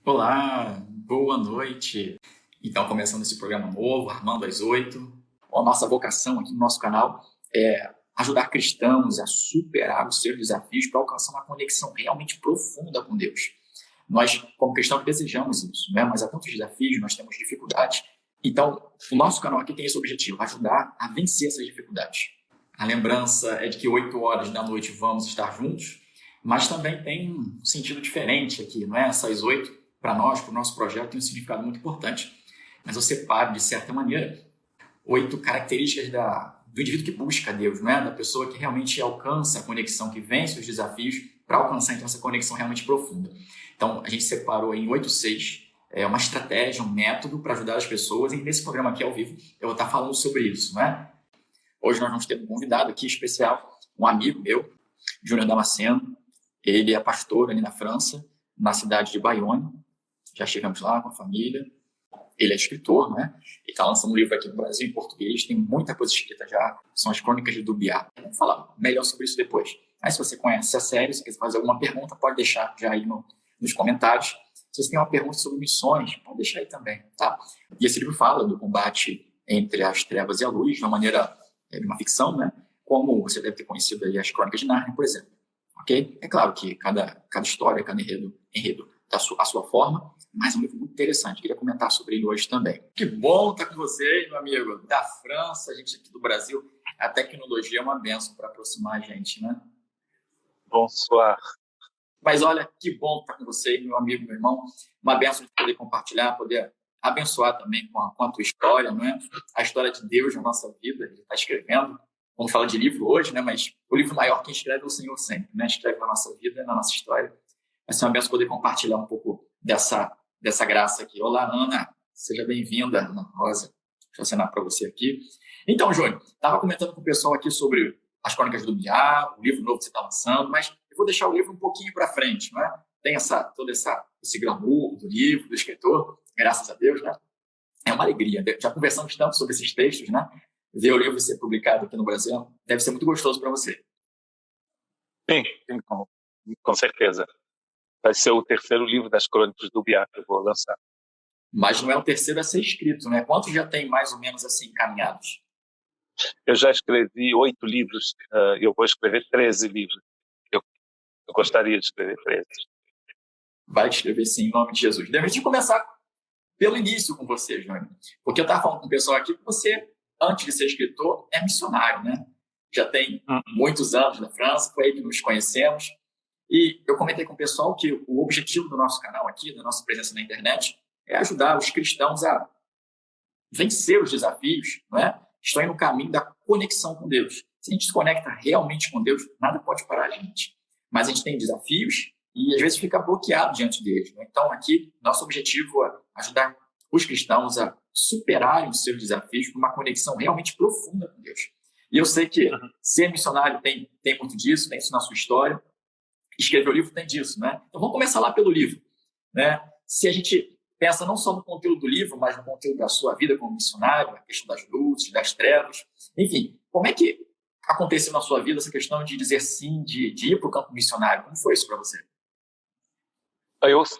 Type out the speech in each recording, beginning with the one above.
Olá, boa noite. Então, começando esse programa novo, Armando às 8. A nossa vocação aqui no nosso canal é ajudar cristãos a superar os seus desafios para alcançar uma conexão realmente profunda com Deus. Nós, como cristãos, desejamos isso, né? Mas há tantos desafios, nós temos dificuldades. Então, o nosso canal aqui tem esse objetivo, ajudar a vencer essas dificuldades. A lembrança é de que 8 horas da noite vamos estar juntos, mas também tem um sentido diferente aqui, não é? Essas 8 para nós, para o nosso projeto, tem um significado muito importante. Mas eu separo, de certa maneira, 8 características do indivíduo que busca Deus, não é? Da pessoa que realmente alcança a conexão, que vence os desafios para alcançar, então, essa conexão realmente profunda. Então, a gente separou em 8/6, uma estratégia, um método para ajudar as pessoas, e nesse programa aqui ao vivo eu vou estar falando sobre isso, não é? Hoje nós vamos ter um convidado aqui especial, um amigo meu, Júnior Damasceno. Ele é pastor ali na França, na cidade de Bayonne. Já chegamos lá com a família. Ele é escritor, né? E está lançando um livro aqui no Brasil em português. Tem muita coisa escrita já. São as Crônicas de Dubiá. Vamos falar melhor sobre isso depois. Aí, se você conhece a série, se quiser fazer alguma pergunta, pode deixar já aí nos comentários. Se você tem uma pergunta sobre missões, pode deixar aí também, tá? E esse livro fala do combate entre as trevas e a luz, de uma maneira, de uma ficção, né? Como você deve ter conhecido aí as Crônicas de Nárnia, por exemplo. Ok? É claro que cada história, cada enredo a sua forma, mas é um livro muito interessante. Queria comentar sobre ele hoje também. Que bom estar com você, meu amigo, da França, a gente aqui do Brasil. A tecnologia é uma benção para aproximar a gente, né? Bonsoir. Mas olha, que bom estar com você, meu amigo, meu irmão. Uma benção de poder compartilhar, poder abençoar também com a tua história, não é? A história de Deus na nossa vida, ele está escrevendo. Vamos falar de livro hoje, né? Mas o livro maior quem escreve é o Senhor sempre, né? Escreve na nossa vida, na nossa história. Vai ser uma benção poder compartilhar um pouco dessa graça aqui. Olá, Ana. Seja bem-vinda, Ana Rosa. Deixa eu assinar para você aqui. Então, Júnior, estava comentando com o pessoal aqui sobre as Crônicas do Biá, o livro novo que você está lançando, mas eu vou deixar o livro um pouquinho para frente, não é? Tem esse glamour do livro, do escritor, graças a Deus, né? É uma alegria. Já conversamos tanto sobre esses textos, né? Ver o livro ser publicado aqui no Brasil deve ser muito gostoso para você. Sim, com certeza. Vai ser o terceiro livro das Crônicas do Biá que eu vou lançar. Mas não é o terceiro a ser escrito, né? Quantos já tem mais ou menos assim encaminhados? Eu já escrevi 8 livros, eu vou escrever 13 livros. Eu gostaria de escrever 13. Vai escrever sim, em nome de Jesus. Devemos começar pelo início com você, Júnior. Porque eu estava falando com o pessoal aqui que você, antes de ser escritor, é missionário, né? Já tem muitos anos na França, foi aí que nos conhecemos. E eu comentei com o pessoal que o objetivo do nosso canal aqui, da nossa presença na internet, é ajudar os cristãos a vencer os desafios, não é? Estão aí no caminho da conexão com Deus. Se a gente se conecta realmente com Deus, nada pode parar a gente. Mas a gente tem desafios e às vezes fica bloqueado diante deles. Né? Então, aqui, nosso objetivo é ajudar os cristãos a superarem os seus desafios com uma conexão realmente profunda com Deus. E eu sei que ser missionário tem muito disso, tem isso na sua história. Escrever o livro tem disso, né? Então, vamos começar lá pelo livro, né? Se a gente pensa não só no conteúdo do livro, mas no conteúdo da sua vida como missionário, a questão das luzes, das trevas, enfim, como é que aconteceu na sua vida essa questão de dizer sim, de ir para o campo missionário? Como foi isso para você?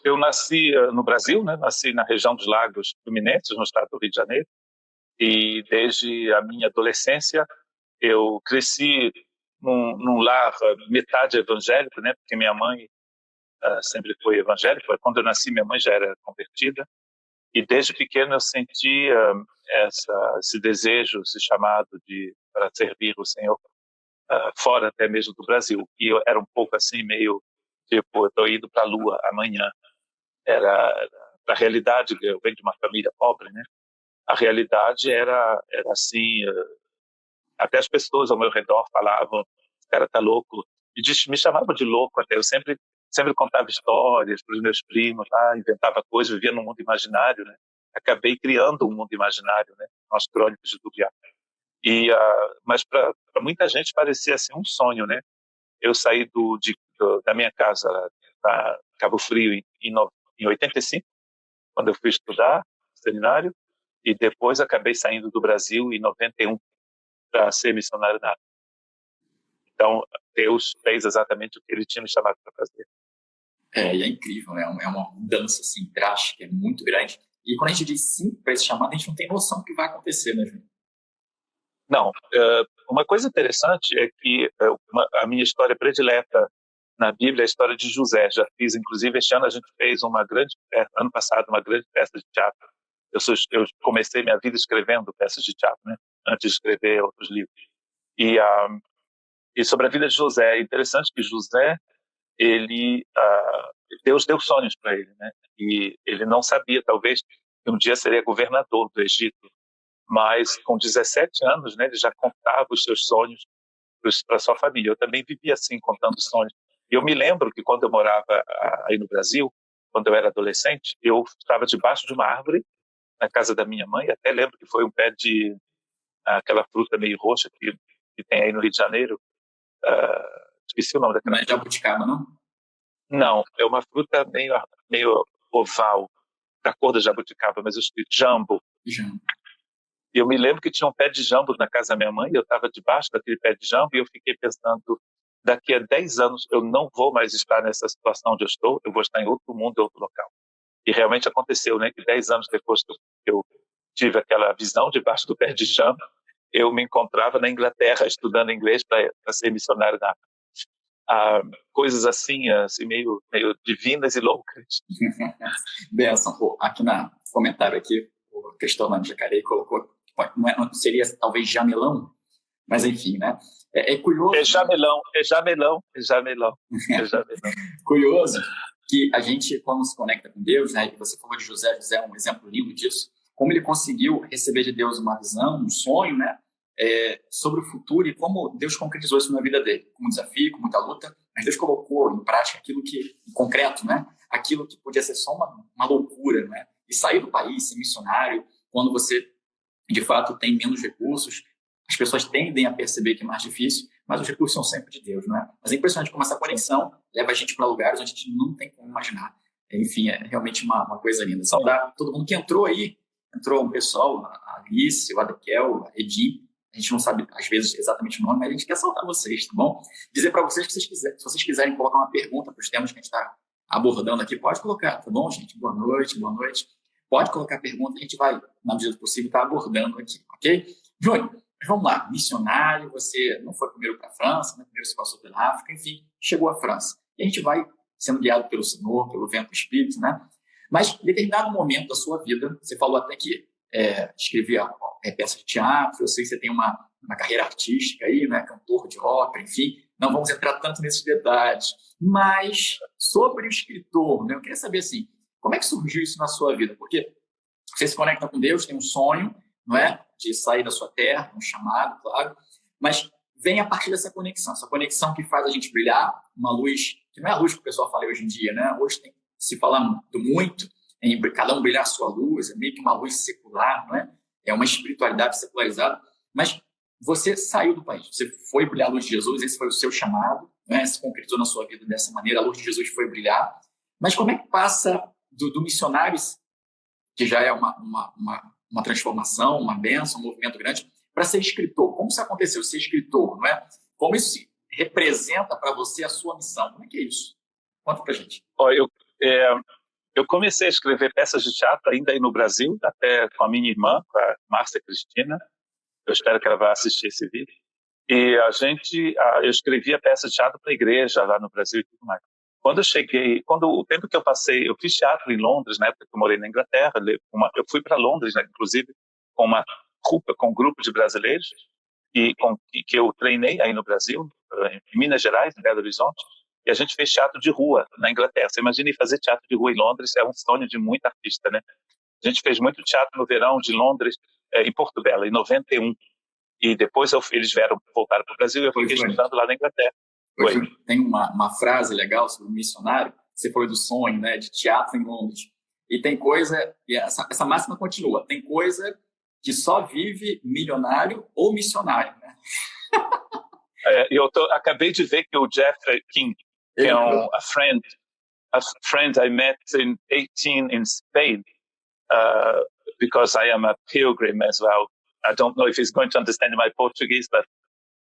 Eu nasci no Brasil, né? Nasci na região dos Lagos Fluminenses, no estado do Rio de Janeiro, e desde a minha adolescência eu cresci num lar metade evangélico, né? Porque minha mãe sempre foi evangélica. Quando eu nasci, minha mãe já era convertida. E desde pequeno eu sentia esse desejo, esse chamado para servir o Senhor fora até mesmo do Brasil. E eu era um pouco assim, meio tipo, eu estou indo para a Lua amanhã. Era a realidade, eu venho de uma família pobre, né? A realidade era assim, até as pessoas ao meu redor falavam, esse cara tá louco. E me chamavam de louco até. Eu sempre contava histórias para os meus primos, inventava coisas, vivia num mundo imaginário, né? Acabei criando um mundo imaginário, né? As Crônicas de Dubiá. Mas para muita gente parecia assim um sonho, né? Eu saí da minha casa para Cabo Frio em 85, quando eu fui estudar no seminário, e depois acabei saindo do Brasil em 91 para ser missionário na África. Então, Deus fez exatamente o que ele tinha me chamado para fazer. E é incrível, né? É uma mudança assim, drástica, é muito grande. E quando a gente diz sim para esse chamado, a gente não tem noção do que vai acontecer, né, Júnior? Não, uma coisa interessante é que a minha história predileta na Bíblia é a história de José. Já fiz, inclusive, este ano a gente fez ano passado, uma grande peça de teatro. Eu comecei minha vida escrevendo peças de teatro, né? Antes de escrever outros livros. E sobre a vida de José, é interessante que José, Deus deu sonhos para ele, né? E ele não sabia, talvez, que um dia seria governador do Egito. Mas com 17 anos, né, ele já contava os seus sonhos para sua família. Eu também vivia assim, contando sonhos. E eu me lembro que quando eu morava aí no Brasil, quando eu era adolescente, eu estava debaixo de uma árvore na casa da minha mãe. Até lembro que foi um pé de aquela fruta meio roxa que tem aí no Rio de Janeiro. Esqueci o nome daquela. Não é jabuticaba, não? Não, é uma fruta meio oval, da cor da jabuticaba, mas eu esqueci, jambo. Jambo. E eu me lembro que tinha um pé de jambo na casa da minha mãe, eu estava debaixo daquele pé de jambo e eu fiquei pensando, daqui a 10 anos eu não vou mais estar nessa situação onde eu estou, eu vou estar em outro mundo, em outro local. E realmente aconteceu, né, que 10 anos depois que eu tive aquela visão debaixo do pé de jambo, eu me encontrava na Inglaterra estudando inglês para ser missionário na coisas assim meio divinas e loucas. Benção. Aqui no comentário aqui, o Cristóvão Jacaré colocou, não seria talvez jamelão, mas enfim, né? É curioso. É jamelão. Curioso que a gente, quando se conecta com Deus, né? E você falou de José é um exemplo lindo disso, como ele conseguiu receber de Deus uma visão, um sonho, né? Sobre o futuro e como Deus concretizou isso na vida dele, com um desafio, com muita luta, mas Deus colocou em prática aquilo que, em concreto, né? Aquilo que podia ser só uma loucura, né? E sair do país, ser missionário, quando você, de fato, tem menos recursos, as pessoas tendem a perceber que é mais difícil, mas os recursos são sempre de Deus, né? Mas é impressionante como essa conexão leva a gente para lugares onde a gente não tem como imaginar. Enfim, é realmente uma coisa linda. Saudar todo mundo que entrou aí. Entrou um pessoal, a Alice, o Adequel, a Edim. A gente não sabe, às vezes, exatamente o nome, mas a gente quer saudar vocês, tá bom? Dizer para vocês que se vocês quiserem colocar uma pergunta para os temas que a gente está abordando aqui, pode colocar, tá bom, gente? Boa noite. Pode colocar pergunta, a gente vai, na medida do possível, estar abordando aqui, ok? Júnior, vamos lá. Missionário, você não foi primeiro para a França, né? Primeiro você passou pela África, enfim, chegou à França. E a gente vai sendo guiado pelo Senhor, pelo vento do Espírito, né? Mas, em determinado momento da sua vida, você falou até que escrevia peça de teatro, eu sei que você tem uma carreira artística aí, né? Cantor de ópera, enfim, não vamos entrar tanto nesses detalhes. Mas, sobre o escritor, né? Eu queria saber, assim, como é que surgiu isso na sua vida? Porque você se conecta com Deus, tem um sonho, não é? De sair da sua terra, um chamado, claro, mas vem a partir dessa conexão, essa conexão que faz a gente brilhar, uma luz, que não é a luz que o pessoal fala hoje em dia, né? Hoje se fala muito em cada um brilhar a sua luz, é meio que uma luz secular, não é? É uma espiritualidade secularizada, mas você saiu do país, você foi brilhar a luz de Jesus, esse foi o seu chamado, né? Se concretizou na sua vida dessa maneira, a luz de Jesus foi brilhar, mas como é que passa do missionário, que já é uma transformação, uma bênção, um movimento grande, para ser escritor? Como isso aconteceu, ser escritor, não é? Como isso representa para você a sua missão? Como é que é isso? Conta para a gente. Eu comecei a escrever peças de teatro ainda aí no Brasil, até com a minha irmã, com a Márcia Cristina. Eu espero que ela vá assistir esse vídeo. E eu escrevia peças de teatro para a igreja lá no Brasil e tudo mais. O tempo que eu passei, eu fiz teatro em Londres, na época que eu morei na Inglaterra, eu fui para Londres, né, inclusive, com um grupo de brasileiros, e que eu treinei aí no Brasil, em Minas Gerais, em Belo Horizonte, e a gente fez teatro de rua na Inglaterra. Você imagina fazer teatro de rua em Londres, é um sonho de muito artista, né? A gente fez muito teatro no verão de Londres, em Porto Belo, em 91. E depois eles voltaram para o Brasil e eu fiquei estudando lá na Inglaterra. Tem uma frase legal sobre o missionário, você falou do sonho, né, de teatro em Londres. E tem coisa, e essa máxima continua, tem coisa que só vive milionário ou missionário, né? Eu acabei de ver que o Jeff King, que é a friend I met in 18 in Spain, because I am a pilgrim as well. I don't know if he's going to understand my Portuguese, but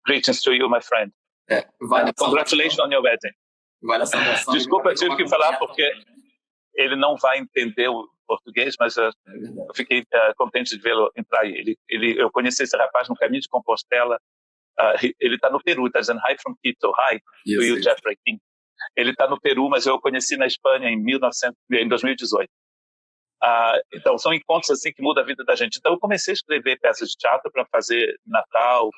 greetings to you, my friend. Vale congratulations on your wedding. Vale essa noção. Desculpa, eu tive que falar porque ele não vai entender o português, mas eu fiquei contente de vê-lo entrar aí. Eu conheci esse rapaz no caminho de Compostela. Ele está no Peru, está dizendo hi from Quito, hi, to you, Jeffrey King. Ele está no Peru, mas eu o conheci na Espanha em 2018. Então, são encontros assim que mudam a vida da gente. Então, eu comecei a escrever peças de teatro para fazer Natal,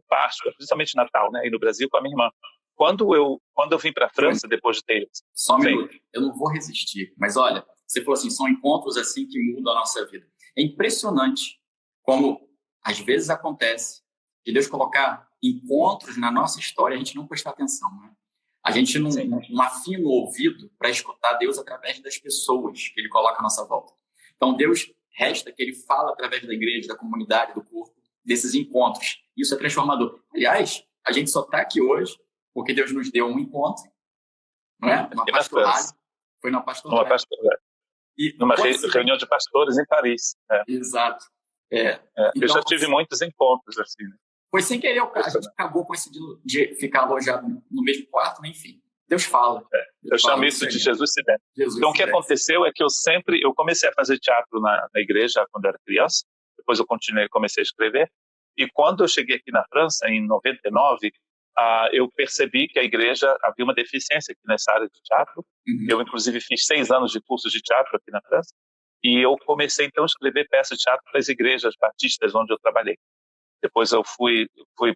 Páscoa, principalmente Natal, né, aí no Brasil com a minha irmã. Quando eu vim para a França, depois de ter... Só um minuto, eu não vou resistir, mas olha, você falou assim, são encontros assim que mudam a nossa vida. É impressionante como, às vezes, acontece de Deus colocar encontros na nossa história e a gente não prestar atenção, né? A gente não afina o ouvido para escutar Deus através das pessoas que Ele coloca à nossa volta. Então, Deus resta que Ele fala através da igreja, da comunidade, do corpo, desses encontros. Isso é transformador. Aliás, a gente só está aqui hoje porque Deus nos deu um encontro, não é? Uma pastoragem. Foi na pastoragem. Numa reunião de pastores em Paris. Exato. Então, eu já tive muitos encontros assim, né? Foi sem querer, a gente acabou coincidindo de ficar alojado no mesmo quarto, mas enfim, Deus fala. Eu chamo isso de Jesus se der. Então, o que aconteceu é que eu comecei a fazer teatro na igreja quando era criança, depois eu comecei a escrever, e quando eu cheguei aqui na França, em 99, eu percebi que a igreja havia uma deficiência aqui nessa área de teatro. Eu, inclusive, fiz 6 anos de curso de teatro aqui na França, e eu comecei, então, a escrever peças de teatro para as igrejas batistas onde eu trabalhei. Depois eu fui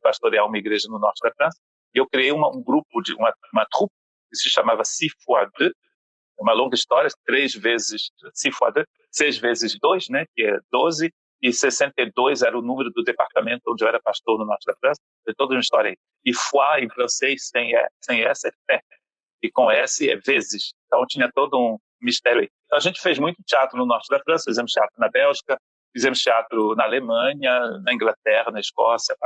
pastorear uma igreja no norte da França e eu criei um grupo, uma troupe que se chamava 6x2, uma longa história, 3 vezes 6x2, 6 vezes 2, né, que é 12, e 62 era o número do departamento onde eu era pastor no norte da França. Tem toda uma história aí. E foi, em francês, sem S é fé, e com S é vezes. Então tinha todo um mistério aí. Então a gente fez muito teatro no norte da França, fizemos teatro na Bélgica, fizemos teatro na Alemanha, na Inglaterra, na Escócia,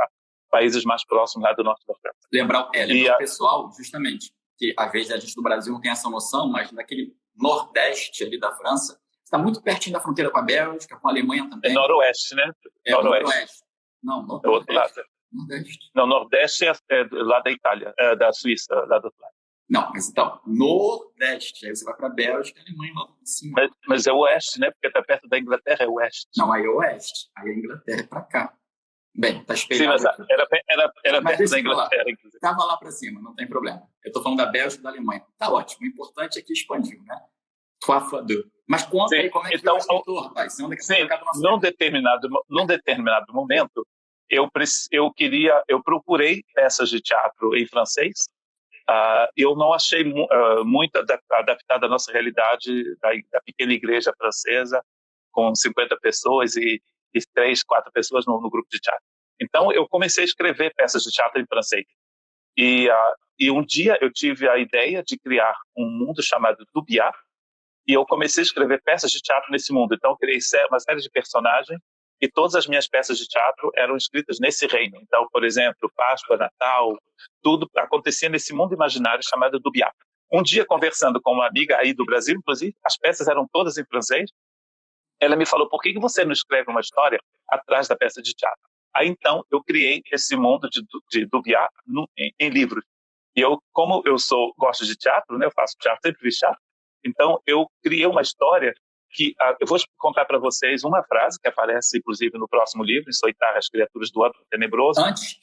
países mais próximos lá do norte da França. Lembrar o pessoal, justamente, que às vezes a gente do Brasil não tem essa noção, mas naquele nordeste ali da França, está muito pertinho da fronteira com a Bélgica, com a Alemanha também. É noroeste, né? Noroeste. Não, nordeste. É outro lado. Nordeste. Não, nordeste é lá da Itália, da Suíça, lá do outro lado. Não, mas então, nordeste, aí você vai para a Bélgica, Alemanha lá em cima. Mas é oeste, né? Porque está perto da Inglaterra, é oeste. Não, aí é oeste. Aí a Inglaterra é para cá. Bem, está espelhado. Sim, mas era perto da Inglaterra, inclusive. Estava lá para cima, não tem problema. Eu estou falando da Bélgica e da Alemanha. Tá ótimo, o importante é que expandiu, né? Mas conta aí como é que foi o escritor, rapaz. Num determinado momento, eu procurei peças de teatro em francês. Eu não achei muito adaptada à nossa realidade da pequena igreja francesa, com 50 pessoas e 3, 4 pessoas no grupo de teatro. Então, eu comecei a escrever peças de teatro em francês. E um dia eu tive a ideia de criar um mundo chamado Dubiá, e eu comecei a escrever peças de teatro nesse mundo. Então, eu criei uma série de personagens, e todas as minhas peças de teatro eram escritas nesse reino. Então, por exemplo, Páscoa, Natal, tudo acontecia nesse mundo imaginário chamado Dubiá. Um dia, conversando com uma amiga aí do Brasil, inclusive, as peças eram todas em francês, ela me falou, por que você não escreve uma história atrás da peça de teatro? Aí, então, eu criei esse mundo de Dubiá em livros. E como eu gosto de teatro, né, eu faço teatro, sempre fiz teatro, então eu criei uma história que eu vou contar para vocês uma frase que aparece, inclusive, no próximo livro, Açoitar as Criaturas do Âmbito Tenebroso. Antes,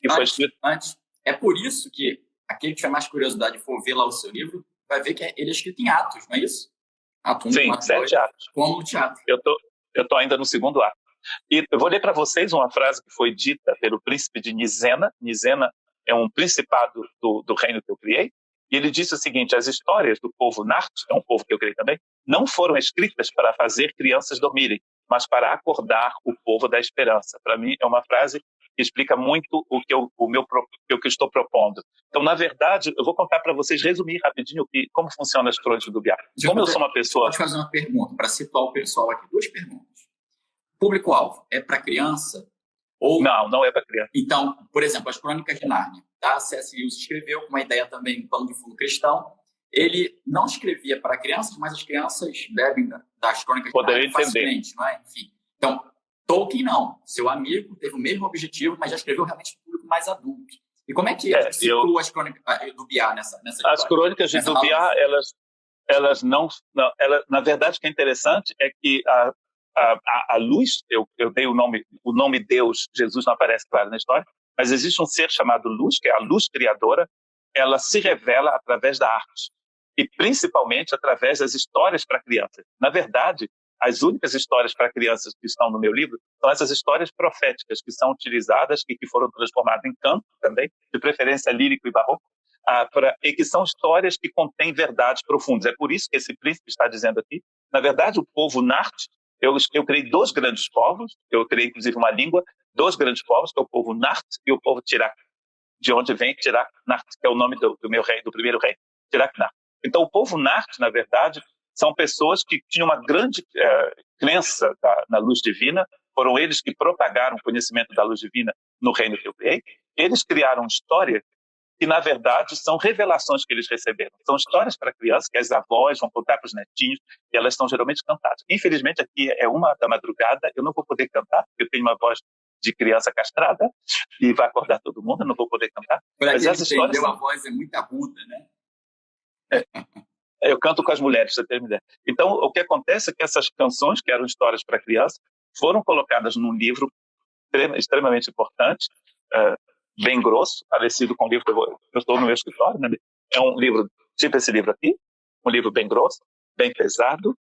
é por isso que aquele que tiver mais curiosidade e for ver lá o seu livro, vai ver que ele é escrito em Atos, não é isso? Ato 1, sim, 7 atos. Como no teatro. Eu tô ainda no segundo ato. E eu vou ler para vocês uma frase que foi dita pelo príncipe de Nizena. Nizena é um principado do reino que eu criei. E ele disse o seguinte, as histórias do povo Nart, é um povo que eu criei também, não foram escritas para fazer crianças dormirem, mas para acordar o povo da esperança. Para mim, é uma frase que explica muito o que eu estou propondo. Então, na verdade, eu vou contar para vocês, resumir rapidinho como funciona as crônicas do Biá. Como eu sou uma pessoa... Pode fazer uma pergunta, para situar o pessoal aqui. 2 perguntas. Público-alvo é para criança? Não é para criança. Então, por exemplo, as Crônicas de Nárnia. C.S. Lewis escreveu com uma ideia também, um plano de fundo cristão. Ele não escrevia para crianças, mas as crianças bebem das Crônicas de Nárnia facilmente, não é? Enfim. Então, Tolkien não. Seu amigo teve o mesmo objetivo, mas já escreveu realmente para o público mais adulto. E como é que se inclui as crônicas do Biá nessa história? As crônicas de Dubiá, elas não, na verdade, o que é interessante é que a luz, eu dei o nome Deus, Jesus não aparece claro na história, mas existe um ser chamado luz, que é a luz criadora, ela se revela através da arte, e principalmente através das histórias para crianças. Na verdade, as únicas histórias para crianças que estão no meu livro são essas histórias proféticas que são utilizadas e que foram transformadas em canto também, de preferência lírico e barroco, e que são histórias que contêm verdades profundas. É por isso que esse príncipe está dizendo aqui, na verdade, o povo Nart, eu criei 2 grandes povos, eu criei inclusive uma língua, 2 grandes povos, que é o povo Nart e o povo Tirak, de onde vem Tirak Nart, que é o nome do meu rei, do primeiro rei, Tirak Nart. Então, o povo Nart, na verdade, são pessoas que tinham uma grande crença na luz divina, foram eles que propagaram o conhecimento da luz divina no reino que eu criei. Eles criaram história que, na verdade, são revelações que eles receberam. São histórias para crianças que as avós vão contar para os netinhos e elas são geralmente cantadas. Infelizmente, aqui é 1 da madrugada, eu não vou poder cantar, porque eu tenho uma voz de criança castrada e vai acordar todo mundo, eu não vou poder cantar. Mas as histórias... A voz é muito aguda, né? Eu canto com as mulheres, pra você ter uma ideia. Então, o que acontece é que essas canções, que eram histórias para criança, foram colocadas num livro extremamente importante, bem grosso, parecido com o livro que eu estou no meu escritório, né? É um livro, tipo esse livro aqui, um livro bem grosso, bem pesado,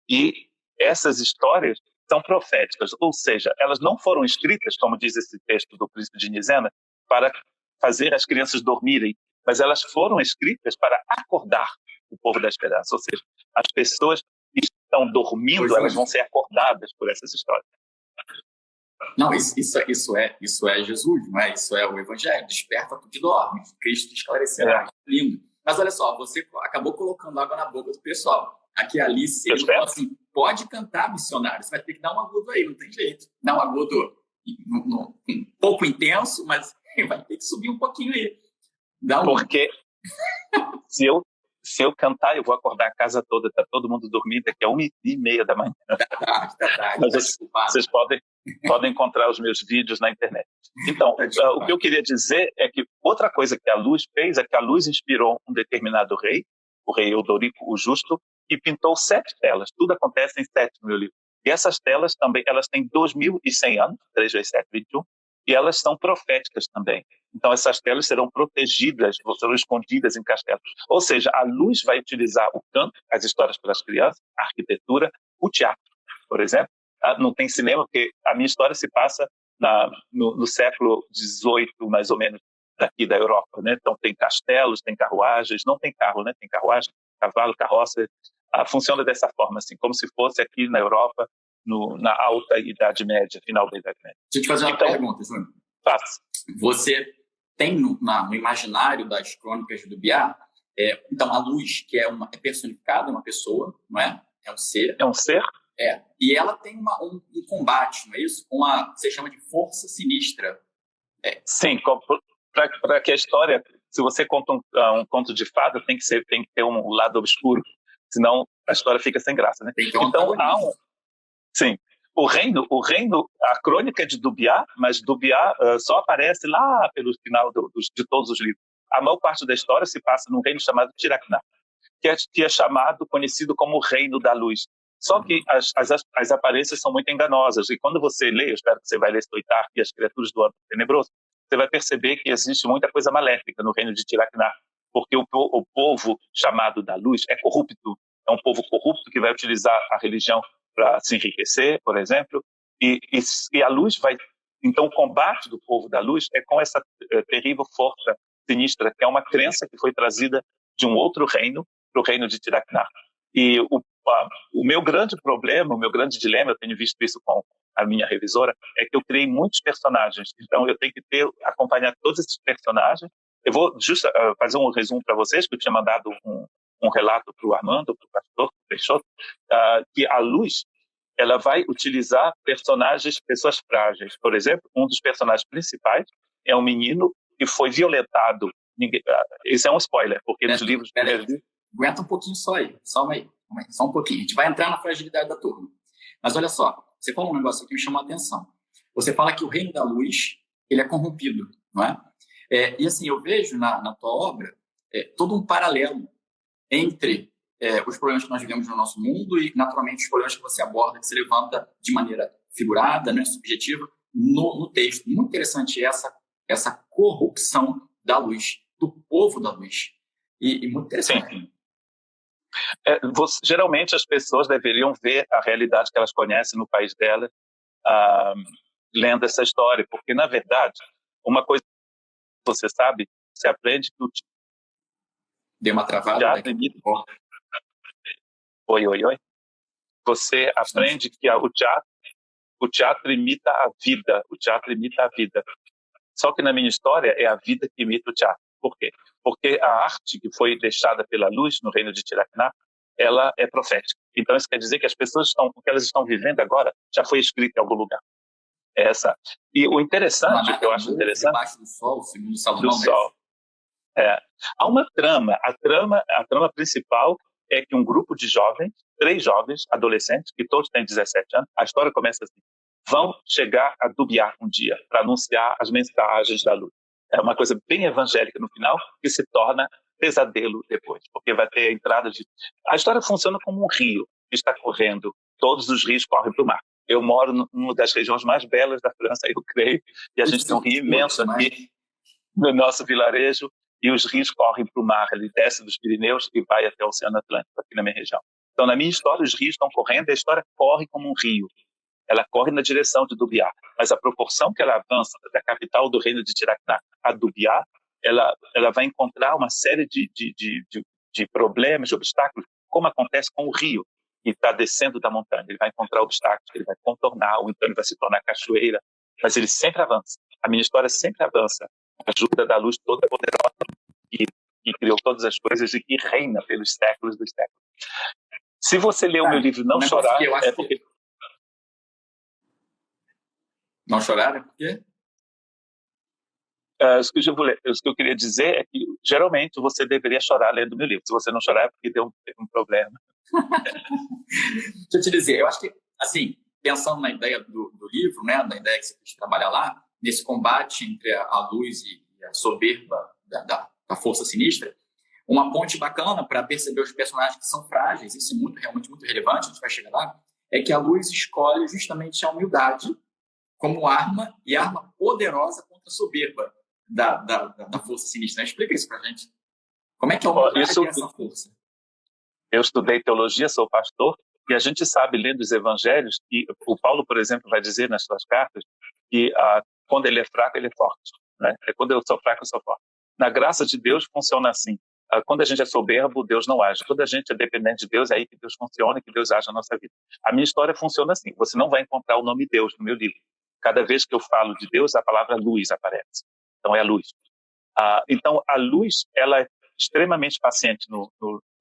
e essas histórias são proféticas, ou seja, elas não foram escritas, como diz esse texto do Príncipe de Nizena, para fazer as crianças dormirem, mas elas foram escritas para acordar o povo da esperança, ou seja, as pessoas que estão dormindo, elas vão ser acordadas por essas histórias. Não, isso é Jesus, não é? Isso é o Evangelho. Desperta tu que dorme, Cristo te esclarecerá. Lindo. Mas olha só, você acabou colocando água na boca do pessoal. Aqui a Alice, ele falou assim, pode cantar, missionário, você vai ter que dar um agudo aí, não tem jeito. Dá um agudo um pouco intenso, mas vai ter que subir um pouquinho aí. Porque se eu cantar, eu vou acordar a casa toda, tá todo mundo dormindo, daqui a 1h30 da manhã. Tá, mas vocês podem encontrar os meus vídeos na internet. Então, o que eu queria dizer é que outra coisa que a luz fez é que a luz inspirou um determinado rei, o rei Eudorico o Justo, e pintou 7 telas. Tudo acontece em 7 no meu livro. E essas telas também, elas têm 2.100 anos, 3 vezes 7, 21, e elas são proféticas também. Então, essas telas serão protegidas, serão escondidas em castelos. Ou seja, a luz vai utilizar o canto, as histórias para as crianças, a arquitetura, o teatro, por exemplo. Não tem cinema, porque a minha história se passa no século XVIII, mais ou menos, daqui da Europa, né? Então, tem castelos, tem carruagens, não tem carro, né? Tem carruagem, cavalo, carroça. Funciona dessa forma, assim, como se fosse aqui na Europa, na alta Idade Média, final da Idade Média. Deixa eu te fazer uma pergunta, Júnior. Faça. Você tem no imaginário das crônicas do Biá, então a luz, que é personificada, uma pessoa, não é? É um ser. É um ser? E ela tem um combate, não é isso? Você chama de força sinistra. Sim, para que a história, se você conta um conto de fada, tem que ter um lado obscuro, senão a história fica sem graça, né? Então há sim. O reino, a crônica é de Dubiá, mas Dubiá só aparece lá pelo final de todos os livros. A maior parte da história se passa num reino chamado Tirakná, que é conhecido como o Reino da Luz. Só que as aparências são muito enganosas, e quando você lê, eu espero que você vai ler Stoitar e as Criaturas do Ano Tenebroso, você vai perceber que existe muita coisa maléfica no reino de Tirakná, porque o povo chamado da Luz é corrupto, é um povo corrupto que vai utilizar a religião para se enriquecer, por exemplo, e a luz vai... Então, o combate do povo da luz é com essa terrível força sinistra, que é uma crença que foi trazida de um outro reino para o reino de Tirakná. E o meu grande problema, o meu grande dilema, eu tenho visto isso com a minha revisora, é que eu criei muitos personagens. Então, eu tenho que acompanhar todos esses personagens. Eu vou fazer um resumo para vocês, que eu tinha mandado um relato para o Armando, para o pastor Peixoto, que a luz ela vai utilizar pessoas frágeis. Por exemplo, um dos personagens principais é um menino que foi violentado. Esse é um spoiler, porque nos livros... Aguenta um pouquinho só aí, só um pouquinho. A gente vai entrar na fragilidade da turma. Mas olha só, você falou um negócio aqui que me chamou a atenção. Você fala que o reino da luz ele é corrompido, não é? E assim, eu vejo na tua obra todo um paralelo entre os problemas que nós vivemos no nosso mundo e, naturalmente, os problemas que você aborda, que se levanta de maneira figurada, né, subjetiva, no texto. Muito interessante essa corrupção da luz, do povo da luz. E muito interessante. Sim. Geralmente as pessoas deveriam ver a realidade que elas conhecem no país delas, lendo essa história, porque, na verdade, uma coisa que você sabe, você aprende que o Deu uma travada teatro imita... Oi. Você aprende que o teatro imita a vida, o teatro imita a vida. Só que na minha história é a vida que imita o teatro. Por quê? Porque a arte que foi deixada pela luz no reino de Tirakná, ela é profética. Então isso quer dizer que o que elas estão vivendo agora já foi escrito em algum lugar. E o interessante, que eu acho interessante... Debaixo do sol, segundo Salomão. Do sol. Há uma trama. A trama principal é que um grupo de jovens, 3 jovens, adolescentes, que todos têm 17 anos, a história começa assim, vão chegar a Dubiá um dia para anunciar as mensagens da luz. É uma coisa bem evangélica no final, que se torna pesadelo depois, porque vai ter a entrada de... A história funciona como um rio que está correndo, todos os rios correm para o mar. Eu moro numa das regiões mais belas da França, eu creio, e a gente tem um rio imenso aqui no nosso vilarejo, e os rios correm para o mar, ele desce dos Pirineus e vai até o Oceano Atlântico, aqui na minha região. Então, na minha história, os rios estão correndo, e a história corre como um rio. Ela corre na direção de Dubiá, mas a proporção que ela avança da capital do reino de Tirakná a Dubiá, ela vai encontrar uma série de problemas, de obstáculos, como acontece com o rio, que está descendo da montanha. Ele vai encontrar obstáculos, ele vai contornar, ou então ele vai se tornar cachoeira, mas ele sempre avança. A minha história sempre avança. A ajuda da luz toda poderosa que criou todas as coisas e que reina pelos séculos dos séculos. Se você ler o meu livro Não Chorar, é porque... Não chorar é porque... O que eu queria dizer é que, geralmente, você deveria chorar lendo meu livro. Se você não chorar, é porque deu um problema. Deixa eu te dizer, eu acho que, assim, pensando na ideia do livro, né, da ideia que você quis trabalhar lá, nesse combate entre a luz e a soberba da força sinistra, uma ponte bacana para perceber os personagens que são frágeis, isso é realmente muito relevante, a gente vai chegar lá, é que a luz escolhe justamente a humildade como arma, e arma poderosa contra a soberba da força sinistra. Explica isso para a gente. Como é que a humildade tem essa força? Eu estudei teologia, sou pastor, e a gente sabe, lendo os evangelhos, que o Paulo, por exemplo, vai dizer nas suas cartas que quando ele é fraco, ele é forte. Né? Quando eu sou fraco, eu sou forte. Na graça de Deus, funciona assim. Quando a gente é soberbo, Deus não age. Quando a gente é dependente de Deus, é aí que Deus funciona e que Deus age na nossa vida. A minha história funciona assim. Você não vai encontrar o nome Deus no meu livro. Cada vez que eu falo de Deus, a palavra luz aparece. Então, é a luz. Então, a luz, ela é extremamente paciente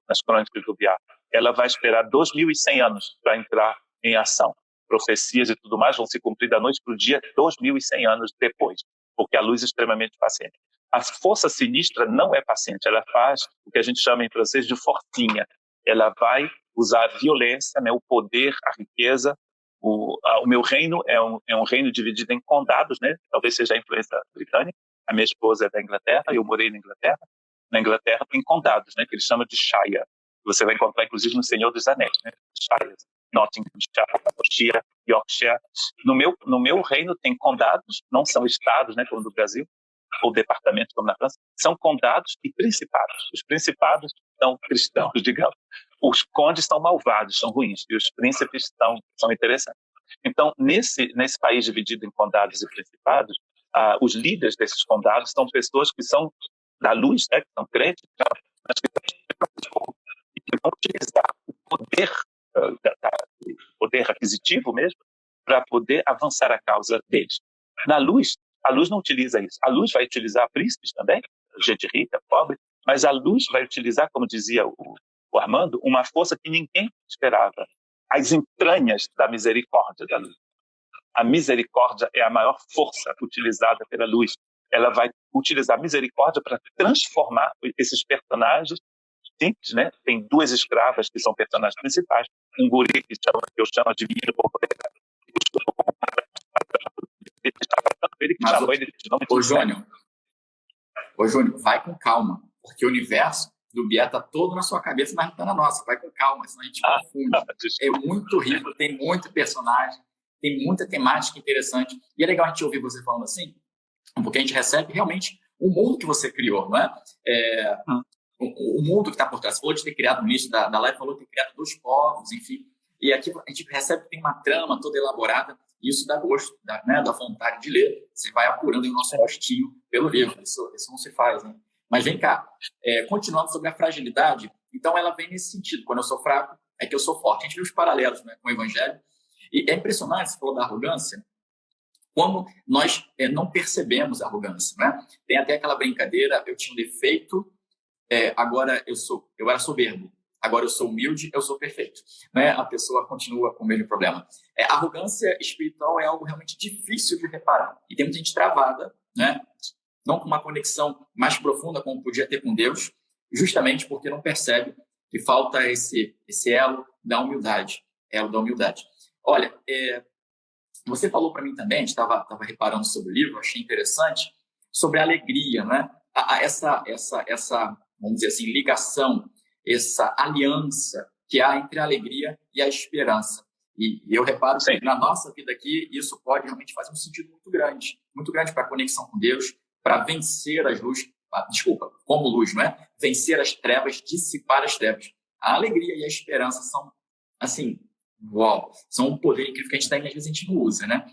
nas crônicas do Biá. Ela vai esperar 2.100 anos para entrar em ação. Profecias e tudo mais vão se cumprir da noite para o dia 2.100 anos depois, porque a luz é extremamente paciente. A força sinistra não é paciente, ela faz o que a gente chama em francês de forcinha. Ela vai usar a violência, né, o poder, a riqueza. O meu reino é um reino dividido em condados, né? Talvez seja a influência britânica. A minha esposa é da Inglaterra, eu morei na Inglaterra. Na Inglaterra tem condados, né, que eles chamam de shire. Você vai encontrar, inclusive, no Senhor dos Anéis, né? Shires, Nottinghamshire, Yorkshire, Yorkshire. No meu reino tem condados, não são estados, né, como no Brasil, ou departamentos, como na França, são condados e principados. Os principados são cristãos, digamos. Os condes são malvados, são ruins, e os príncipes são interessantes. Então, nesse país dividido em condados e principados, os líderes desses condados são pessoas que são da luz, né, que são crentes, mas que vão utilizar o poder aquisitivo mesmo para poder avançar a causa deles. Na luz, a luz não utiliza isso. A luz vai utilizar príncipes também, gente rica, pobre, mas a luz vai utilizar, como dizia o Armando, uma força que ninguém esperava. As entranhas da misericórdia da luz. A misericórdia é a maior força utilizada pela luz. Ela vai utilizar a misericórdia para transformar esses personagens simples, né? Tem 2 escravas que são personagens principais, um guri que eu chamo de menino borboleta. Ô, Jônio, Ô, Júnior, vai com calma, porque o universo do Bié está todo na sua cabeça, mas não está na nossa. Vai com calma, senão a gente confunde. É muito rico, tem muito personagem, tem muita temática interessante. E é legal a gente ouvir você falando assim, porque a gente recebe realmente o mundo que você criou, não é? O mundo que está por trás. Você falou de ter criado no início da live, falou de ter criado 2 povos, enfim. E aqui a gente recebe que tem uma trama toda elaborada, e isso dá gosto, da vontade de ler. Você vai apurando o nosso rostinho pelo livro. Isso não se faz, né? Mas vem cá, continuando sobre a fragilidade, então ela vem nesse sentido. Quando eu sou fraco, é que eu sou forte. A gente vê os paralelos, né, com o Evangelho. E é impressionante, você falou da arrogância, como nós não percebemos a arrogância, né? Tem até aquela brincadeira, eu tinha um defeito, agora eu era soberbo, agora eu sou humilde, eu sou perfeito, né? A pessoa continua com o mesmo problema. A arrogância espiritual é algo realmente difícil de reparar. E tem muita gente travada, né? Não com uma conexão mais profunda como podia ter com Deus, justamente porque não percebe que falta esse elo da humildade. Olha, você falou para mim também, a gente estava reparando sobre o livro, achei interessante, sobre a alegria, né? Essa, vamos dizer assim, ligação, essa aliança que há entre a alegria e a esperança. E eu reparo que na nossa vida aqui, isso pode realmente fazer um sentido muito grande para a conexão com Deus, para vencer as luzes, como luz, não é? Vencer as trevas, dissipar as trevas. A alegria e a esperança são, assim, são um poder incrível que às vezes a gente não usa, né?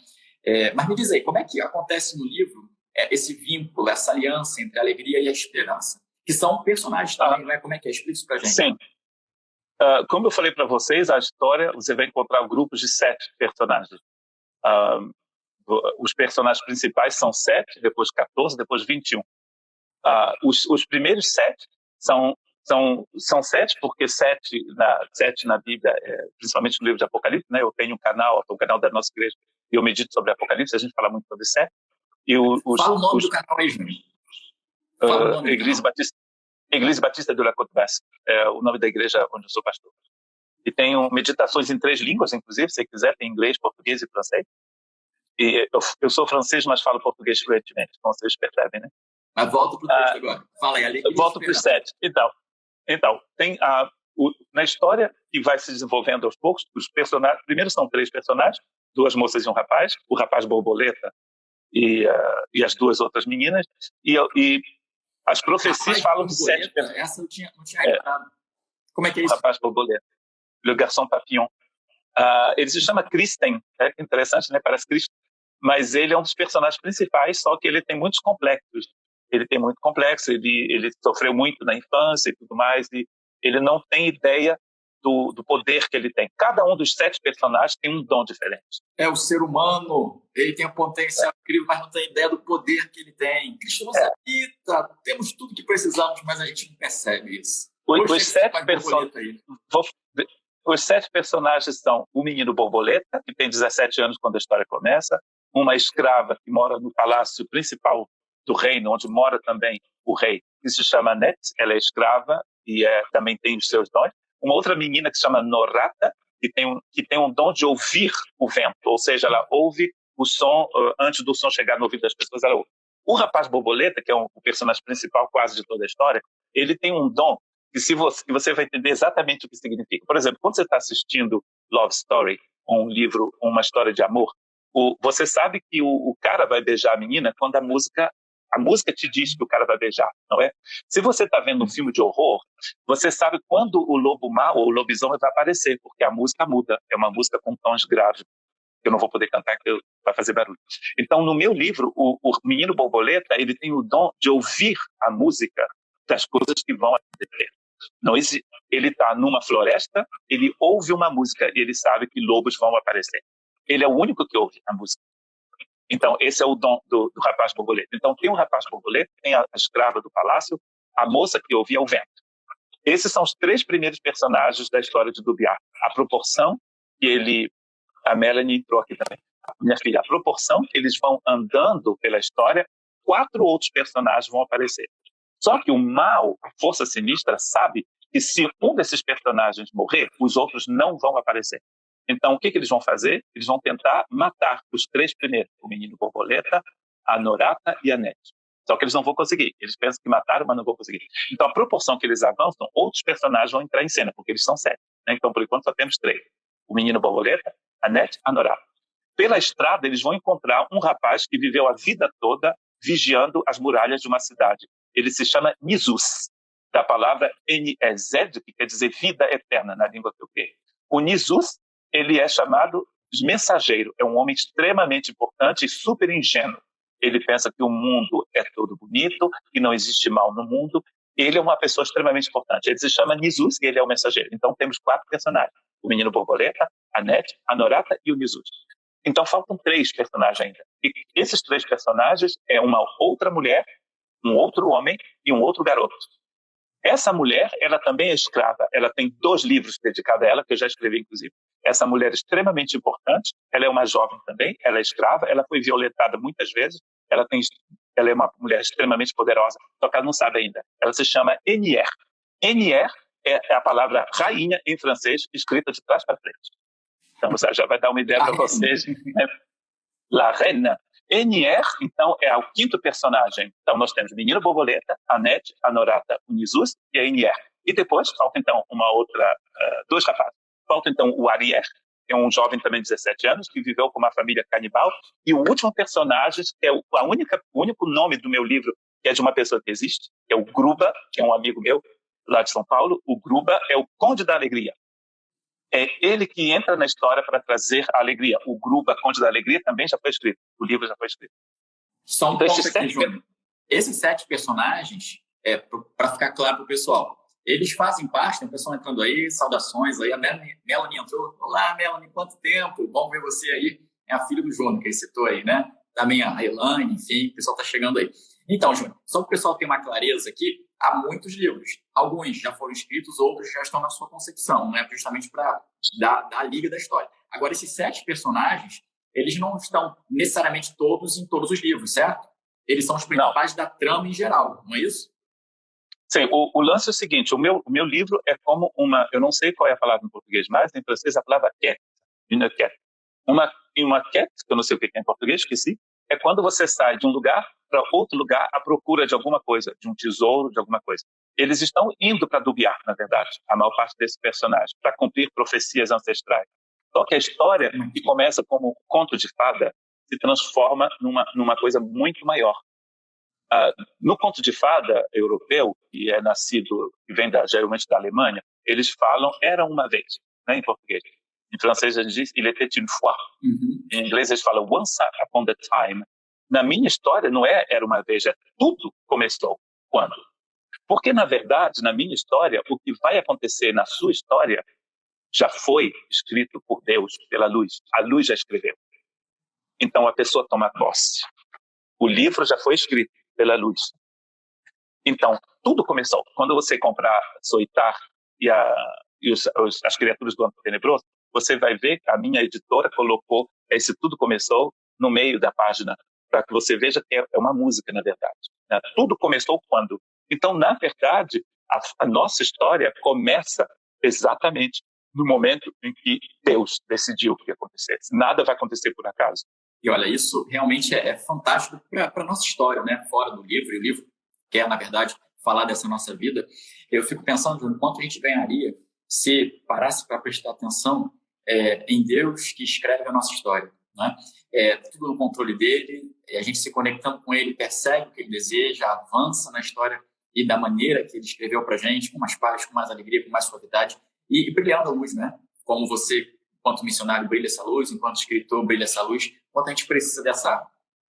Mas me diz aí, como é que acontece no livro esse vínculo, essa aliança entre a alegria e a esperança? Que são personagens também, não é? Como é que é? Explica isso pra gente. Sim. Como eu falei para vocês, a história, você vai encontrar grupos de 7 personagens. Os personagens principais são 7, depois 14, depois 21. Os primeiros 7 são 7, porque 7 na Bíblia, principalmente no livro de Apocalipse, né? Eu tenho o canal da nossa igreja, e eu medito sobre Apocalipse, a gente fala muito sobre 7. Fala o nome do canal aí, Júnior. Igreja Batista de la Côte Basque, é o nome da igreja onde eu sou pastor. E tenho meditações em 3 línguas, inclusive, se você quiser, tem inglês, português e francês. E eu sou francês, mas falo português fluentemente, então vocês percebem, né? Mas volta para o texto agora. Fala aí, alegria. Volto para os 7. Então tem na história que vai se desenvolvendo aos poucos, os personagens, primeiro são 3 personagens, 2 moças e um rapaz, o rapaz borboleta e as 2 outras meninas, e as profecias falam de 7 personagens. Essa eu não tinha reparado. Como é que é isso? O rapaz borboleta, le garçon papillon. Ele se chama Christen, interessante, né? Parece Cristo, mas ele é um dos personagens principais, só que ele tem muitos complexos. Ele sofreu muito na infância e tudo mais, e ele não tem ideia do poder que ele tem. Cada um dos 7 personagens tem um dom diferente. O ser humano, ele tem um potencial incrível, mas não tem ideia do poder que ele tem. Cristo nos habita, temos tudo que precisamos, mas a gente não percebe isso. Os 7 personagens são o menino borboleta, que tem 17 anos quando a história começa, uma escrava que mora no palácio principal do reino, onde mora também o rei, que se chama Net, ela é escrava e também tem os seus dons. Uma outra menina que se chama Norata, que tem um dom de ouvir o vento, ou seja, ela ouve o som, antes do som chegar no ouvido das pessoas, ela ouve. O rapaz borboleta, que é o personagem principal quase de toda a história, ele tem um dom que você vai entender exatamente o que significa. Por exemplo, quando você está assistindo Love Story, um livro, uma história de amor, você sabe que o cara vai beijar a menina quando a música te diz que o cara vai beijar, não é? Se você está vendo um filme de horror, você sabe quando o lobo mau ou o lobisomem vai aparecer, porque a música muda. É uma música com tons graves, que eu não vou poder cantar, que vai fazer barulho. Então, no meu livro, o menino borboleta, ele tem o dom de ouvir a música das coisas que vão acontecer. Ele está numa floresta, ele ouve uma música e ele sabe que lobos vão aparecer. Ele é o único que ouve a música. Então, esse é o dom do rapaz borboleta. Então, tem um rapaz borboleta, tem a escrava do palácio, a moça que ouvia o vento. Esses são os 3 primeiros personagens da história de Dubiá. A proporção que a Melanie entrou aqui também, minha filha, a proporção que eles vão andando pela história, 4 outros personagens vão aparecer. Só que o mal, a força sinistra, sabe que se um desses personagens morrer, os outros não vão aparecer. Então, o que eles vão fazer? Eles vão tentar matar os 3 primeiros, o menino borboleta, a Norata e a Net. Só que eles não vão conseguir. Eles pensam que mataram, mas não vão conseguir. Então, a proporção que eles avançam, outros personagens vão entrar em cena, porque eles são 7. Né? Então, por enquanto, só temos 3. O menino borboleta, a Annette, a Norata. Pela estrada, eles vão encontrar um rapaz que viveu a vida toda vigiando as muralhas de uma cidade. Ele se chama Nisus, da palavra N-E-Z, que quer dizer vida eterna na língua tupé. O Nisus, ele é chamado de mensageiro. É um homem extremamente importante e super ingênuo. Ele pensa que o mundo é todo bonito, que não existe mal no mundo. Ele é uma pessoa extremamente importante. Ele se chama Nisus e ele é o mensageiro. Então, temos 4 personagens. O menino borboleta, a Annette, a Norata e o Nisus. Então, faltam 3 personagens ainda. E esses 3 personagens é uma outra mulher, um outro homem e um outro garoto. Essa mulher, ela também é escrava. Ela tem 2 livros dedicados a ela, que eu já escrevi, inclusive. Essa mulher é extremamente importante. Ela é uma jovem também. Ela é escrava. Ela foi violentada muitas vezes. Ela é uma mulher extremamente poderosa, só que ela não sabe ainda. Ela se chama Enier. Enier é a palavra rainha em francês, escrita de trás para frente. Então, você já vai dar uma ideia para vocês. Né? La Reine. Enier, então, é o 5º personagem. Então, nós temos o menino borboleta, a Annette, a Norata, o Nisus e a Enier. E depois, falta, então, uma outra, 2 rapazes. Falta, então, o Arier, que é um jovem também de 17 anos, que viveu com uma família canibal. E o último personagem, que é o único nome do meu livro, que é de uma pessoa que existe, é o Gruba, que é um amigo meu, lá de São Paulo. O Gruba é o Conde da Alegria. É ele que entra na história para trazer a alegria. O Gruba, Conde da Alegria, também já foi escrito. O livro já foi escrito. Só um ponto aqui, Júnior. Esses 7 personagens, para ficar claro para o pessoal, eles fazem parte, tem um pessoal entrando aí, saudações aí, a Melanie entrou. Olá, Melanie, quanto tempo? Bom ver você aí. É a filha do Júnior, que ele citou aí, né? Também a Elaine, enfim, o pessoal está chegando aí. Então, Júnior, só para o pessoal ter uma clareza aqui, há muitos livros. Alguns já foram escritos, outros já estão na sua concepção, né? Justamente para dar a liga da história. Agora, esses 7 personagens, eles não estão necessariamente todos em todos os livros, certo? Eles são os principais da trama em geral, não é isso? Sim, o lance é o seguinte, o meu livro é como uma, eu não sei qual é a palavra em português, mas em francês a palavra quête, une quête. Uma quête, que eu não sei o que é em português, esqueci, é quando você sai de um lugar para outro lugar à procura de alguma coisa, de um tesouro, de alguma coisa. Eles estão indo para Dubiar, na verdade, a maior parte desses personagens, para cumprir profecias ancestrais. Só que a história, que começa como um conto de fada, se transforma numa coisa muito maior. No conto de fada europeu, que é nascido, que vem geralmente da Alemanha, eles falam era uma vez, né, em português. Em francês eles dizem il était une fois. Em inglês eles falam once upon a time. Na minha história não era uma vez, tudo começou. Quando? Porque, na verdade, na minha história, o que vai acontecer na sua história já foi escrito por Deus, pela luz. A luz já escreveu. Então a pessoa toma posse. O livro já foi escrito pela luz. Então, tudo começou. Quando você comprar Soitar e as criaturas do Anto Tenebroso, você vai ver que a minha editora colocou esse tudo começou no meio da página, para que você veja que é uma música, na verdade. Né? Tudo começou quando? Então, na verdade, a nossa história começa exatamente no momento em que Deus decidiu que acontecesse. Nada vai acontecer por acaso. E olha, isso realmente é fantástico para a nossa história, né? Fora do livro, e o livro quer, na verdade, falar dessa nossa vida. Eu fico pensando no quanto a gente ganharia se parasse para prestar atenção em Deus que escreve a nossa história, né? Tudo no controle dele, a gente se conectando com ele, persegue o que ele deseja, avança na história e da maneira que ele escreveu para a gente, com mais paz, com mais alegria, com mais suavidade e brilhando a luz, né? Como você, enquanto missionário, brilha essa luz, enquanto escritor, brilha essa luz, quanto a gente precisa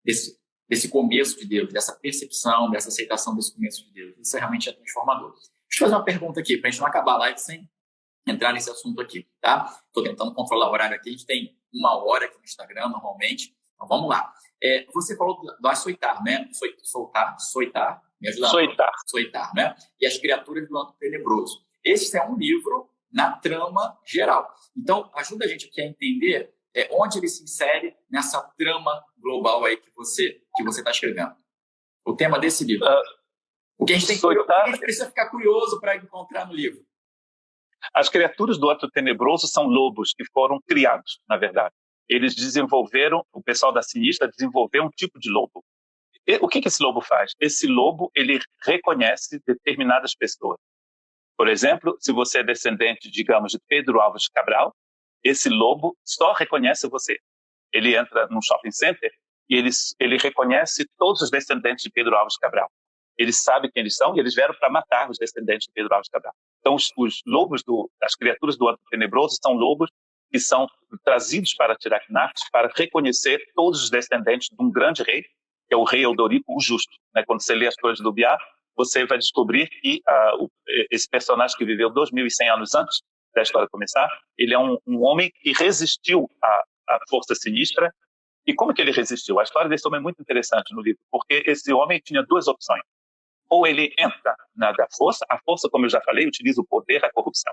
desse começo de Deus, dessa percepção, dessa aceitação desse começo de Deus. Isso realmente é transformador. Deixa eu fazer uma pergunta aqui, para a gente não acabar a live sem entrar nesse assunto aqui, tá? Estou tentando controlar o horário aqui, a gente tem 1 hora aqui no Instagram, normalmente. Então, vamos lá. Você falou do açoitar, né? Soitar, me ajuda? Soitar, né? E as criaturas do Anto Tenebroso. Esse é um livro na trama geral. Então, ajuda a gente aqui a entender onde ele se insere nessa trama global aí que você está escrevendo. O tema desse livro. O que a gente precisa ficar curioso para encontrar no livro. As criaturas do Anto Tenebroso são lobos que foram criados, na verdade. Eles desenvolveram, o pessoal da Sinistra desenvolveu um tipo de lobo. O que esse lobo faz? Esse lobo, ele reconhece determinadas pessoas. Por exemplo, se você é descendente, digamos, de Pedro Álvares Cabral, esse lobo só reconhece você. Ele entra num shopping center e ele reconhece todos os descendentes de Pedro Álvares Cabral. Ele sabe quem eles são e eles vieram para matar os descendentes de Pedro Álvares Cabral. Então, os lobos, as criaturas do Antro Tenebroso são lobos que são trazidos para Tiraknath para reconhecer todos os descendentes de um grande rei, que é o rei Eudorico, o Justo. Quando você lê as Crônicas do Biá, você vai descobrir que esse personagem que viveu 2.100 anos antes da história começar, ele é um homem que resistiu à força sinistra. E como que ele resistiu? A história desse homem é muito interessante no livro, porque esse homem tinha duas opções. Ou ele entra na força, a força, como eu já falei, utiliza o poder, a corrupção.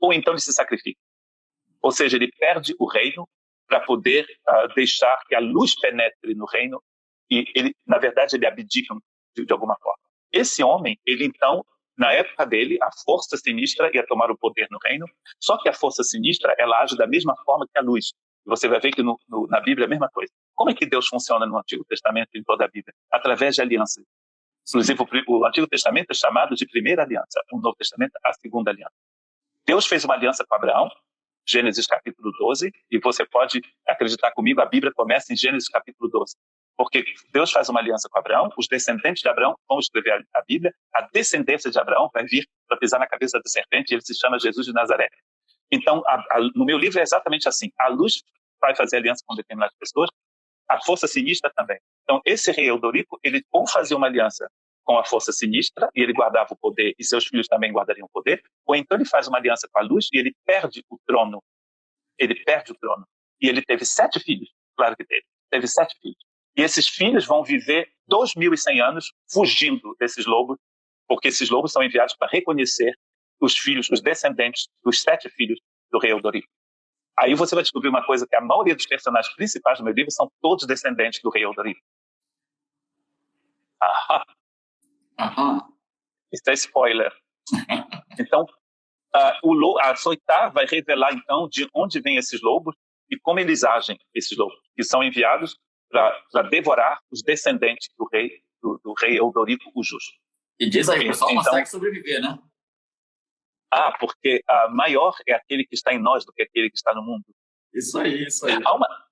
Ou então ele se sacrifica. Ou seja, ele perde o reino para poder deixar que a luz penetre no reino e, na verdade, ele abdica de alguma forma. Esse homem, ele então, na época dele, a força sinistra ia tomar o poder no reino, só que a força sinistra, ela age da mesma forma que a luz. E você vai ver que na Bíblia é a mesma coisa. Como é que Deus funciona no Antigo Testamento e em toda a Bíblia? Através de alianças. Inclusive, o Antigo Testamento é chamado de primeira aliança, o Novo Testamento, a segunda aliança. Deus fez uma aliança com Abraão, Gênesis capítulo 12, e você pode acreditar comigo, a Bíblia começa em Gênesis capítulo 12. Porque Deus faz uma aliança com Abraão, os descendentes de Abraão vão escrever a Bíblia, a descendência de Abraão vai vir para pisar na cabeça da serpente, e ele se chama Jesus de Nazaré. Então, no meu livro é exatamente assim, a luz vai fazer aliança com determinadas pessoas, a força sinistra também. Então, esse rei Eudorico, ele ou fazia uma aliança com a força sinistra, e ele guardava o poder, e seus filhos também guardariam o poder, ou então ele faz uma aliança com a luz, e ele perde o trono. Ele perde o trono. E ele teve 7 filhos, claro que teve. Teve 7 filhos. E esses filhos vão viver 2.100 anos fugindo desses lobos, porque esses lobos são enviados para reconhecer os filhos, os descendentes dos 7 filhos do rei Eudorico. Aí você vai descobrir uma coisa, que a maioria dos personagens principais do meu livro são todos descendentes do rei Eudorico. Isso é spoiler. Então, a Soitá vai revelar, então, de onde vêm esses lobos e como eles agem, esses lobos, que são enviados para devorar os descendentes do rei Eudorico, o Justo. E diz aí, o pessoal consegue sobreviver, né? Porque maior é aquele que está em nós do que aquele que está no mundo. Isso aí.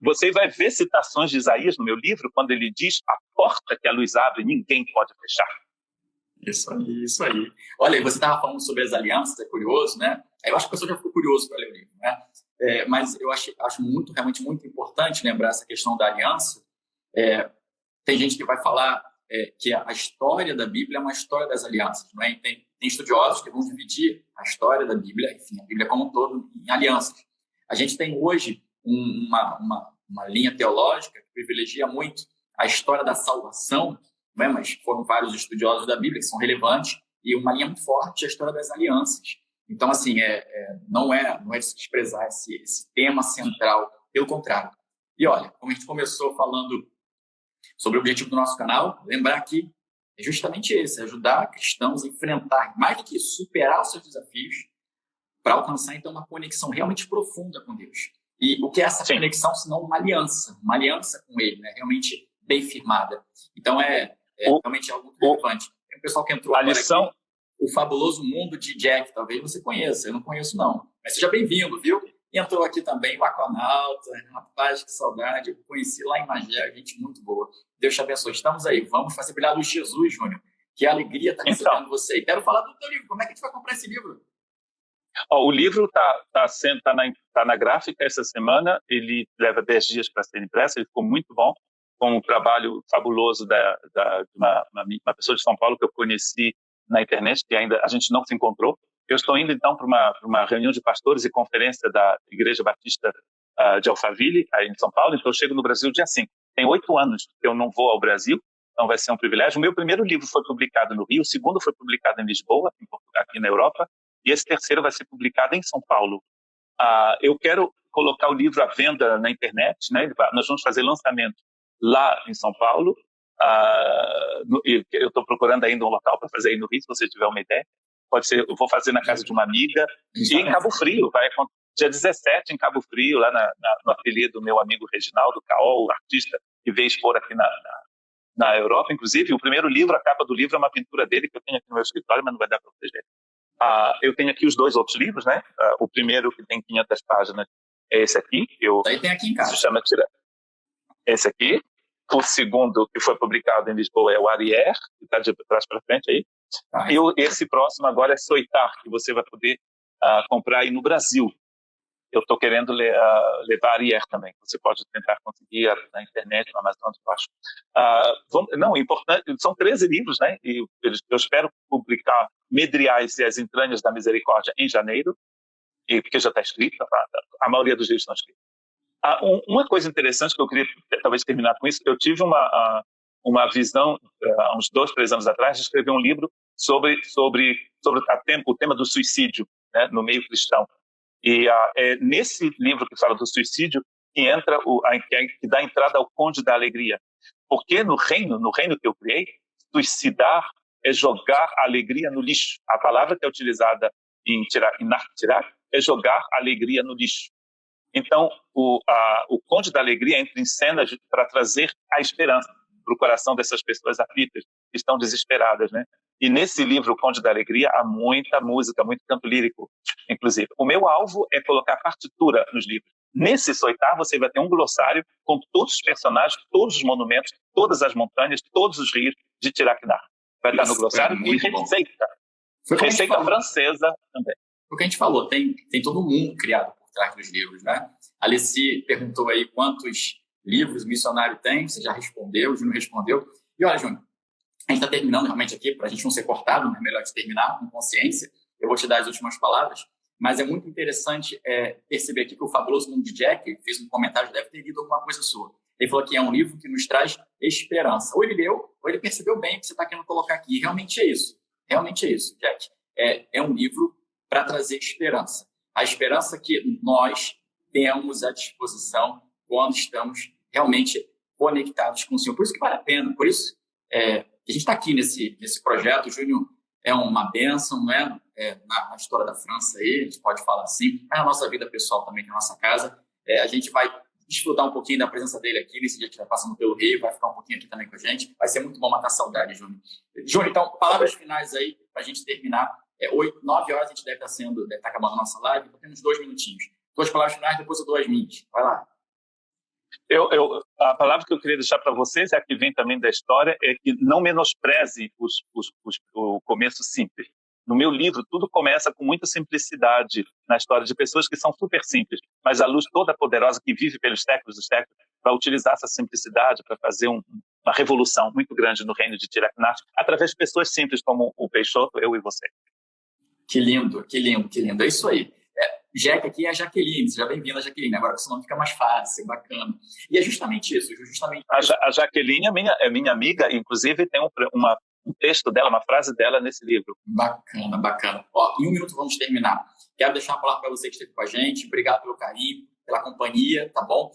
Você vai ver citações de Isaías no meu livro, quando ele diz: a porta que a luz abre, ninguém pode fechar. Isso aí. Olha, você estava falando sobre as alianças, é curioso, né? Eu acho que a pessoa já ficou curioso para ler o livro, né? Mas eu acho realmente muito importante lembrar essa questão da aliança. Tem gente que vai falar que a história da Bíblia é uma história das alianças, não é? Tem estudiosos que vão dividir a história da Bíblia, enfim, a Bíblia como um todo, em alianças. A gente tem hoje uma linha teológica que privilegia muito a história da salvação, não é? Mas foram vários estudiosos da Bíblia que são relevantes, e uma linha muito forte é a história das alianças. Então, assim, não é de se desprezar esse tema central, pelo contrário. E olha, como a gente começou falando sobre o objetivo do nosso canal, lembrar que é justamente esse, ajudar cristãos a enfrentar, mais do que superar os seus desafios, para alcançar, então, uma conexão realmente profunda com Deus. E o que é essa conexão, senão uma aliança com Ele, né? Realmente bem firmada. Então, realmente algo muito relevante. Tem um pessoal que entrou agora aqui, o Fabuloso Mundo de Jack, talvez você conheça, eu não conheço não. Mas seja bem-vindo, viu? E entrou aqui também o Aquanauta, rapaz, que saudade, eu conheci lá em Magé, gente muito boa. Deus te abençoe. Estamos aí, vamos fazer brilhar a luz de Jesus, Júnior. Que alegria estar recebendo você. E quero falar do teu livro, como é que a gente vai comprar esse livro? O livro tá na gráfica essa semana, ele leva 10 dias para ser impresso, ele ficou muito bom, com um trabalho fabuloso de uma pessoa de São Paulo que eu conheci na internet, que ainda a gente não se encontrou. Eu estou indo, então, para uma reunião de pastores e conferência da Igreja Batista de Alphaville, aí em São Paulo, então eu chego no Brasil dia 5. Tem 8 anos que eu não vou ao Brasil, então vai ser um privilégio. O meu primeiro livro foi publicado no Rio, o segundo foi publicado em Lisboa, aqui na Europa, e esse terceiro vai ser publicado em São Paulo. Eu quero colocar o livro à venda na internet, né? Nós vamos fazer lançamento lá em São Paulo. Eu estou procurando ainda um local para fazer aí no Rio, se você tiver uma ideia. Pode ser, eu vou fazer na casa de uma amiga. E em Cabo Frio, dia 17 em Cabo Frio, lá no ateliê do meu amigo Reginaldo Caol, o artista que veio expor aqui na Europa, inclusive. O primeiro livro, a capa do livro é uma pintura dele que eu tenho aqui no meu escritório, mas não vai dar para vocês verem. Eu tenho aqui os 2 outros livros, né? O primeiro, que tem 500 páginas, é esse aqui. Aí tem aqui em casa. Se chama esse aqui. O segundo, que foi publicado em Lisboa, é o Arrière, que está de trás para frente aí. E esse próximo agora é Soitar, que você vai poder comprar aí no Brasil. Eu estou querendo levar Arrière também. Você pode tentar conseguir na internet, no Amazon, eu acho. Importante, são 13 livros, né? E eu espero publicar Medriais e as Entranhas da Misericórdia em janeiro, porque já está escrito, a maioria dos livros estão escritos. Uma coisa interessante que eu queria talvez terminar com isso, eu tive uma visão, há uns 2, 3 anos atrás, de escrever um livro sobre o tema do suicídio, né, no meio cristão. E é nesse livro que fala do suicídio que entra que dá entrada ao Conde da Alegria. Porque no reino que eu criei, suicidar é jogar a alegria no lixo. A palavra que é utilizada em tirar é jogar a alegria no lixo. Então, o Conde da Alegria entra em cena para trazer a esperança para o coração dessas pessoas aflitas que estão desesperadas, né? E nesse livro, O Conde da Alegria, há muita música, muito canto lírico, inclusive. O meu alvo é colocar partitura nos livros. Nesse Soitar, você vai ter um glossário com todos os personagens, todos os monumentos, todas as montanhas, todos os rios de Tiraquinar. Vai estar no glossário e receita. Receita francesa também. O que a gente falou, tem todo um mundo criado por trás dos livros, né? A Alice perguntou aí quantos livros o missionário tem, você já respondeu, o Júnior respondeu. E olha, Júnior, a gente está terminando realmente aqui, para a gente não ser cortado, é melhor de terminar com consciência. Eu vou te dar as últimas palavras, mas é muito interessante perceber aqui que o Fabuloso Mundo de Jack fez um comentário, deve ter lido alguma coisa sua. Ele falou que é um livro que nos traz esperança. Ou ele leu, ou ele percebeu bem o que você está querendo colocar aqui. E realmente é isso, Jack. É um livro para trazer esperança. A esperança que nós temos à disposição quando estamos realmente conectados com o Senhor. Por isso que vale a pena, por isso que a gente está aqui nesse projeto. O Júnior é uma bênção, não é? Na história da França aí, a gente pode falar assim, mas na nossa vida pessoal também, na nossa casa. A gente vai desfrutar um pouquinho da presença dele aqui, nesse dia que estiver passando pelo Rio, vai ficar um pouquinho aqui também com a gente. Vai ser muito bom matar a saudade, Júnior. Júnior, então, palavras finais aí, para a gente terminar. 9 horas a gente deve estar acabando a nossa live, temos 2 minutinhos. 2 palavras finais, depois eu dou as minhas. Vai lá. A palavra que eu queria deixar para vocês, é a que vem também da história, é que não menospreze o começo simples. No meu livro, tudo começa com muita simplicidade na história de pessoas que são super simples, mas a luz toda poderosa que vive pelos séculos dos séculos vai utilizar essa simplicidade para fazer uma revolução muito grande no reino de Tiraquinar, através de pessoas simples como o Peixoto, eu e você. Que lindo. É isso aí. Jack aqui é a Jaqueline, seja bem-vinda, Jaqueline. Agora o seu nome fica mais fácil, bacana. E é justamente isso. A Jaqueline é minha amiga, inclusive tem um texto dela, uma frase dela nesse livro. Bacana. Em 1 minuto vamos terminar. Quero deixar uma palavra para você que esteve com a gente. Obrigado pelo carinho, pela companhia, tá bom?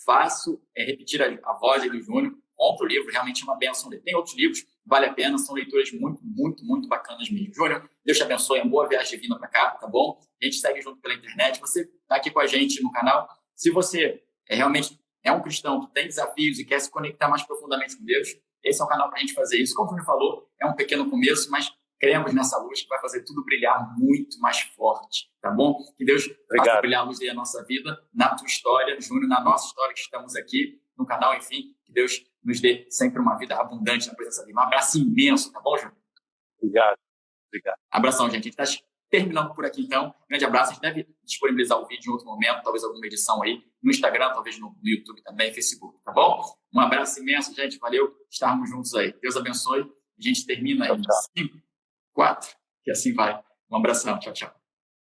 Faço repetir a voz aí do Júnior. Compre o livro, realmente é uma bênção. Tem outros livros, vale a pena, são leituras muito, muito, muito bacanas mesmo. Júnior, Deus te abençoe, uma boa viagem divina para cá, tá bom? A gente segue junto pela internet. Você está aqui com a gente no canal. Se você realmente é um cristão que tem desafios e quer se conectar mais profundamente com Deus, esse é o canal para a gente fazer isso. Como o Júnior falou, é um pequeno começo, mas cremos nessa luz que vai fazer tudo brilhar muito mais forte, tá bom? Que Deus faça brilhar a luz da nossa vida, na tua história, Júnior, na nossa história que estamos aqui no canal, enfim, que Deus nos dê sempre uma vida abundante na presença dele. Um abraço imenso, tá bom, Júnior? Obrigado. Abração, gente. A gente está terminando por aqui, então. Um grande abraço. A gente deve disponibilizar o vídeo em outro momento, talvez alguma edição aí, no Instagram, talvez no YouTube também, Facebook, tá bom? Um abraço imenso, gente. Valeu estarmos juntos aí. Deus abençoe. A gente termina em 5, 4, e assim vai. Um abração. Tchau, tchau.